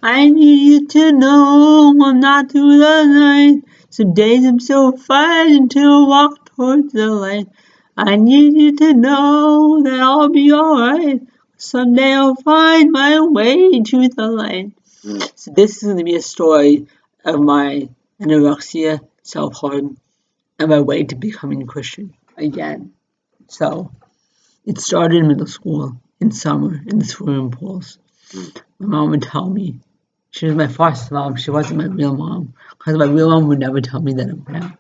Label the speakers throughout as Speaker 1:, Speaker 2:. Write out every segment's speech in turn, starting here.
Speaker 1: I need you to know I'm not through the night. Some days I'm so frightened to walk towards the light. I need you to know that I'll be alright. Someday I'll find my way to the light. So this is going to be a story of my anorexia, self-harm, and my way to becoming a Christian again. So it started in middle school, in summer, in the swimming pools. My mom would tell me, she was my foster mom, she wasn't my real mom, because my real mom would never tell me that I'm fat.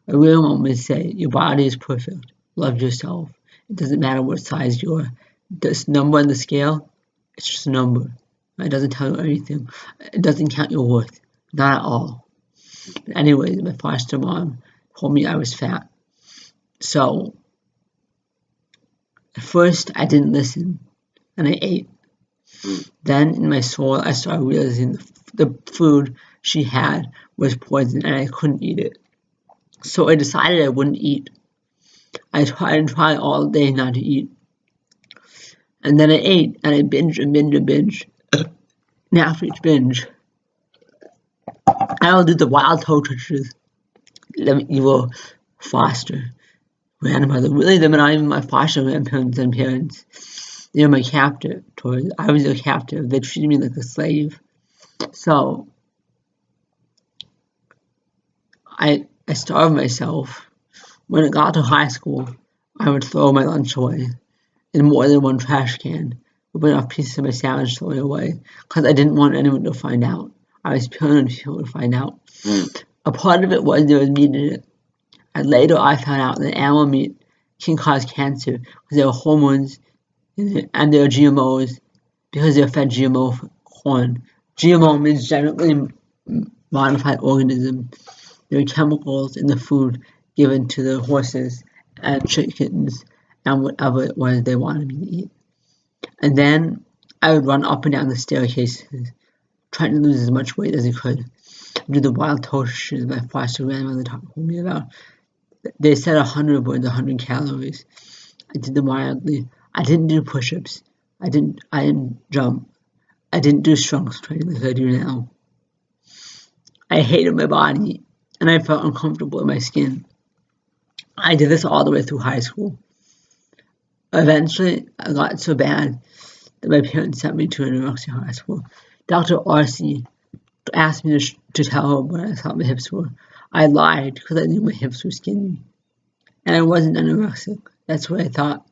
Speaker 1: My real mom would say, your body is perfect, love yourself. It doesn't matter what size you are. This number on the scale, it's just a number. It doesn't tell you anything. It doesn't count your worth, not at all. But anyways, my foster mom told me I was fat. So at first I didn't listen, and I ate. Then in my soul I started realizing the food she had was poison and I couldn't eat it. So I decided I wouldn't eat. I tried all day not to eat. And then I ate and I binged and binged and binged. And after each binge, I would do the wild toe touches. Evil foster grandmother. Really, they were not even my foster grandparents and parents. They were my captive. I was their captive. They treated me like a slave. So I starved myself. When it got to high school, I would throw my lunch away in more than one trash can, ripping off pieces of my sandwich throwing away, because I didn't want anyone to find out. I was paranoid people would find out. A part of it was there was meat in it. And later I found out that animal meat can cause cancer because there are hormones in it and there are GMOs because they're fed GMO corn. GMO means genetically modified organism. There are chemicals in the food given to the horses and chickens and whatever it was they wanted me to eat. And then I would run up and down the staircases, trying to lose as much weight as I could. Do the wild toasters my foster grandmother told me about. They said 100 burns 100 calories. I did them wildly. I didn't do push-ups. I didn't jump. I didn't do strength training like I do now. I hated my body and I felt uncomfortable in my skin. I did this all the way through high school. Eventually, I got so bad that my parents sent me to Anorexia high school. Dr. R.C. asked me to tell her what I thought my hips were. I lied because I knew my hips were skinny. And I wasn't anorexic. That's what I thought.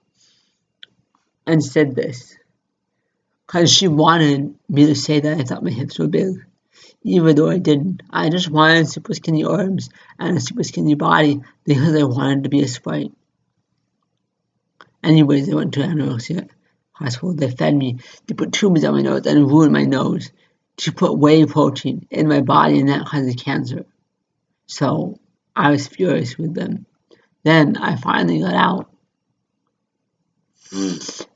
Speaker 1: And said this. Because she wanted me to say that I thought my hips were big. Even though I didn't. I just wanted super skinny arms and a super skinny body because I wanted to be a sprite. Anyways, I went to anorexia high school. They fed me. They put tubes on my nose and ruined my nose to put whey protein in my body and that caused cancer. So I was furious with them. Then I finally got out.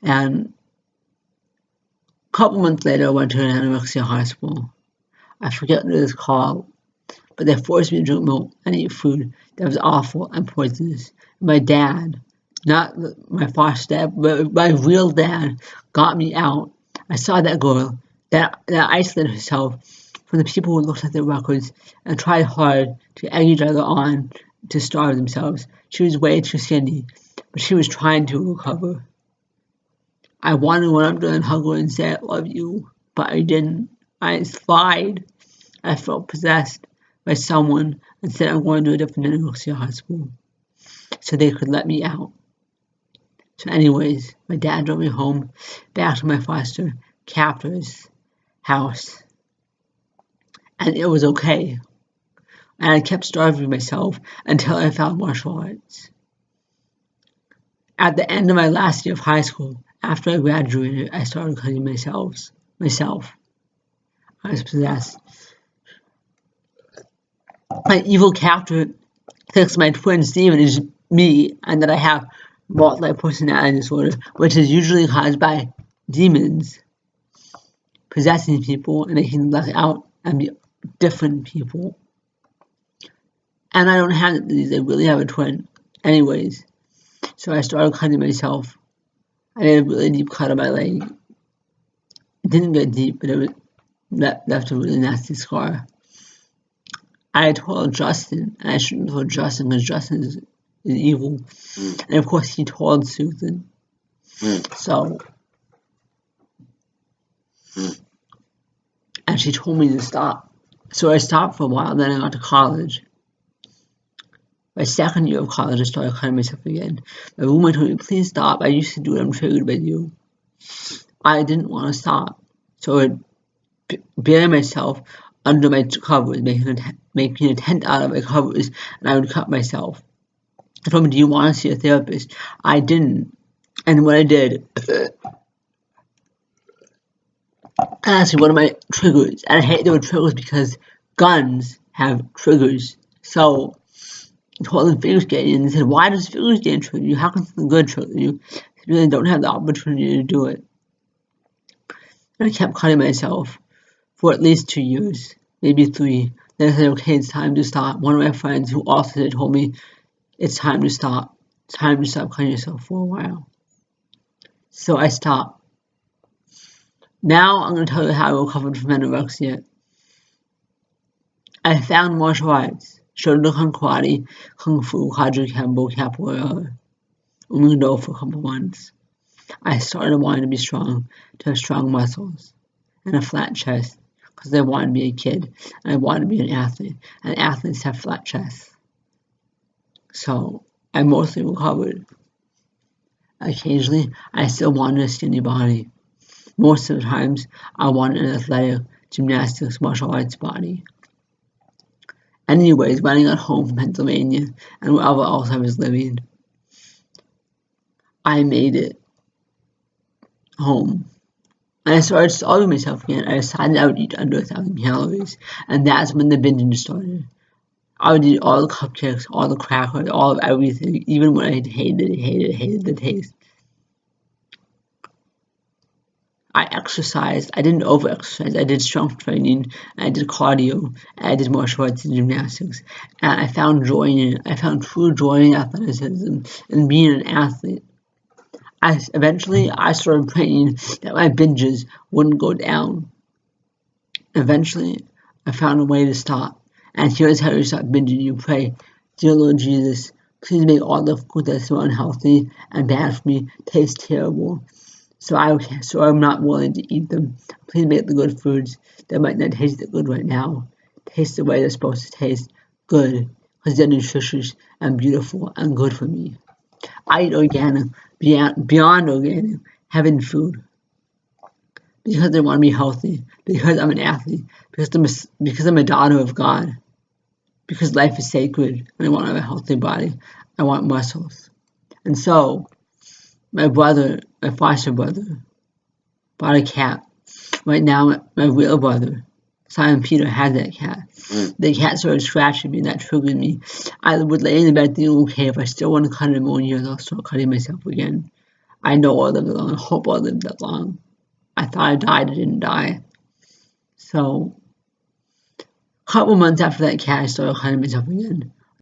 Speaker 1: And a couple months later, I went to an anorexia high school. I forget what it was called, but they forced me to drink milk and eat food that was awful and poisonous. My dad, not my foster dad, but my real dad, got me out. I saw that girl that isolated herself from the people who looked at their records and tried hard to egg each other on to starve themselves. She was way too skinny, but she was trying to recover. I wanted to run up to her and hug her and say I love you, but I didn't. I lied. I felt possessed by someone and said I'm going to a different anorexia high school so they could let me out. So anyways, my dad drove me home back to my foster captor's house. And it was okay. And I kept starving myself until I found martial arts. At the end of my last year of high school, after I graduated, I started cutting myself. I was possessed. My evil captor thinks my twin Steven is me and that I have multi-personality disorder, which is usually caused by demons possessing people and they can let out and be different people. And I don't have the disease, I really have a twin. Anyways, so I started cutting myself. I did a really deep cut on my leg. It didn't get deep, but that left a really nasty scar. I told Justin, and I shouldn't have told Justin because Justin is evil. And of course he told Susan. So, and she told me to stop. So I stopped for a while, then I got to college. My second year of college, I started cutting myself again. My roommate told me, please stop, I used to do it, I'm triggered by you. I didn't want to stop. So I buried myself under my covers, making a tent out of my covers, and I would cut myself. I told me, do you want to see a therapist? I didn't. And what I did, honestly, one of my triggers, and I hate the word triggers because guns have triggers. So I told them figure skating, and they said, why does figure skating trigger you? How can something good trigger you? If you really don't have the opportunity to do it. And I kept cutting myself for at least 2 years, maybe 3. Then I said, okay, it's time to stop. One of my friends who also did told me, it's time to stop. It's time to stop cutting yourself for a while. So I stopped. Now I'm going to tell you how I recovered from anorexia. I found martial arts, Shotokan karate, kung fu, Kaja Kembo, capoeira, Umundo for a couple months. I started wanting to be strong, to have strong muscles, and a flat chest, because I wanted to be a kid, and I wanted to be an athlete, and athletes have flat chests. So I mostly recovered. Occasionally, I still wanted a skinny body. Most of the times, I wanted an athletic, gymnastics, martial arts body. Anyways, when I got home from Pennsylvania, and wherever else I was living, I made it home. And I started starving myself again. I decided I would eat under 1,000 calories, and that's when the binging started. I would eat all the cupcakes, all the crackers, all of everything, even when I hated the taste. I exercised. I didn't over-exercise. I did strength training, and I did cardio, and I did martial arts and gymnastics. And I found joy in it. I found true joy in athleticism and being an athlete. Eventually, I started praying that my binges wouldn't go down. Eventually, I found a way to stop. And here's how you stop binging. You pray, dear Lord Jesus, please make all the food that's so unhealthy and bad for me taste terrible. So I'm not willing to eat them. Please make the good foods that might not taste that good right now taste the way they're supposed to taste good, because they're nutritious and beautiful and good for me. I eat organic, beyond organic, heaven food. Because I want to be healthy, because I'm an athlete, because I'm a daughter of God, because life is sacred, and I want to have a healthy body. I want muscles. And so, my foster brother, bought a cat. Right now, my real brother, Simon Peter, had that cat. The cat started scratching me, and that triggered me. I would lay in the bed thinking, okay, if I still want to cut in more years, I'll start cutting myself again. I know I'll live that long. I hope I'll live that long. I thought I died, I didn't die. So, a couple months after that cat, I started cutting myself again.